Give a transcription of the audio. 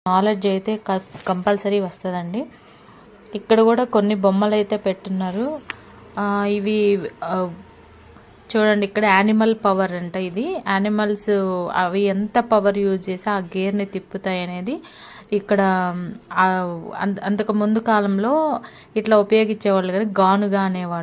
Knowledge అయితే compulsory వస్తుందండి. ఇక్కడ కూడా కొన్ని బొమ్మలు అయితే పెట్టున్నారు. ఇవి చూడండి, ఇక్కడ యానిమల్ పవర్ అంట. ఇది యానిమల్స్ అవి ఎంత పవర్ యూజ్ చేసి ఆ గేర్ని తిప్పుతాయి అనేది ఇక్కడ. అంతకు ముందు కాలంలో ఇట్లా ఉపయోగించేవాళ్ళు కానీ గానుగా అనేవాడు.